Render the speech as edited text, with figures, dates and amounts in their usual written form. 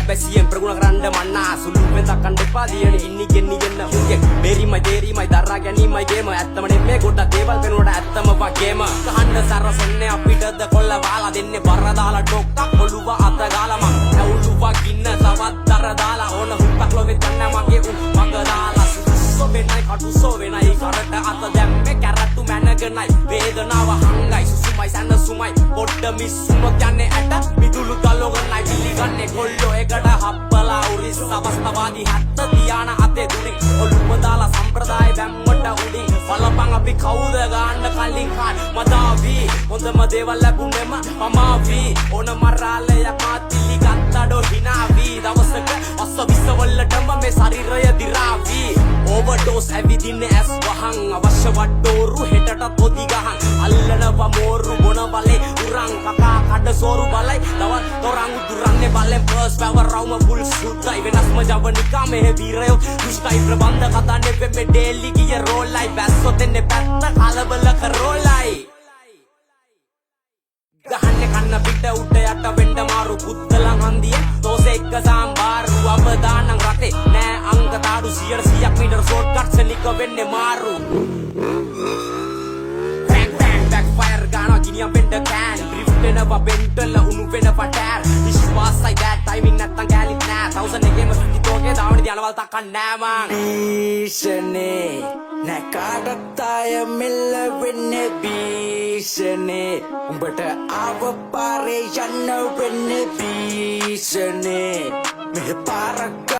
බැසියෙන් ප්‍රගුණ කරන්න මන්නා සුළු වෙනදක් කන්න එපා දියන ඉන්නි ගෙන්නි ගෙන්න උගේ බේරිමයි දේරිමයි දරා ගැනීමයි ගේම ඇත්තම නෙමේ ගොඩක් දේවල් වෙනකොට ඇත්තම වගේම කහන්න සරසන්නේ අපිටද කොල්ල වාලා දෙන්නේ බර දාලා ඩොක්කක් ඔළුව අත ගාලා මං ඇවුලුවා ගින්න තවත් දර දාලා ඕන හුක්ක් ලොවේ තන්න මගේ මග දාලා සොබෙනයි කටු සොබෙනයි කරට අත දැම්මේ කැරට්ටු මැනගෙනයි වේදනාව හංගයි සුසුමයි සැනසුමයි පොඩ්ඩ මිස්සුනොත් යන්නේ ඇට මිදුළු ගලෝගනයි පිළිගන්නේ කොල්ලෝ එකට හප්පලා උරිස් අවස්ථාවාදී හැත්ත තියාන අතේ දුරින් ඔළුව දාලා සම්ප්‍රදාය බැම්මට උඩින් බලපං අපි කවුද ගාන්න කලින් කාන් මදාවී හොඳම දේවල් ලැබුණෙම අමාවී ඕන මරාලයක් මාතිලි ගත්තඩෝ හිනාවී දවසක අස්ස විස්සවල්ලටම මේ ශරීරය දිරාවී ඕවර්ඩෝස් ඇවිදින්නේ ඇස් වහන් අවශ්‍ය වට්ටෝරු හෙටට පොදි ගහන් අල්ලනවා මෝරු බොන බලේ උරන් කකා කඩ සෝරු බලයි තවත් තොරන් උදුරන්නේ බලෙන් පර්ස් පැවර් රවුම පුල් සුද්දයි වෙනස්ම ජවනිකා මෙහෙ වීරයෝ දුෂ්ටයි ප්‍රබන්ධ කතා නෙවෙයි මේ ඩේලි ගිය රෝලයි බැස්සොත් එන්නේ පැත්ත කලබල කරෝලයි ගහන්නේ කන්න පිට උඩ යට වෙන්න මාරු පුත්තලන් හන්දිය දෝසෙ එක්ක සාම්බාරු අවදානම් රටේ නෑ අංක තාඩු 100ක් මීටර ෂෝට් කට් සනික වෙන්නේ මාරු බෑක් බෑක් බෑක්ෆයර් ගානවා ගිනියම් වෙන්න කෑන් ඩ්‍රිෆ්ට් වෙනවා බෙන්ටල උණු වෙනවා ටයර් විශ්වාසයි බෑඩ් ටයිමින් නැත්තම් ගෑලිත් නෑ 1000 එකේම සිටිතෝගේ දාවනේදී අනවල් තක්කන් නෑ මං ඊෂනේ නැකාටත් අය මෙල්ල වෙන්නේ බීෂනේ උඹට ආව පාරේ යන්න වෙන්නේ බීෂනේ මෙහෙ පාරක්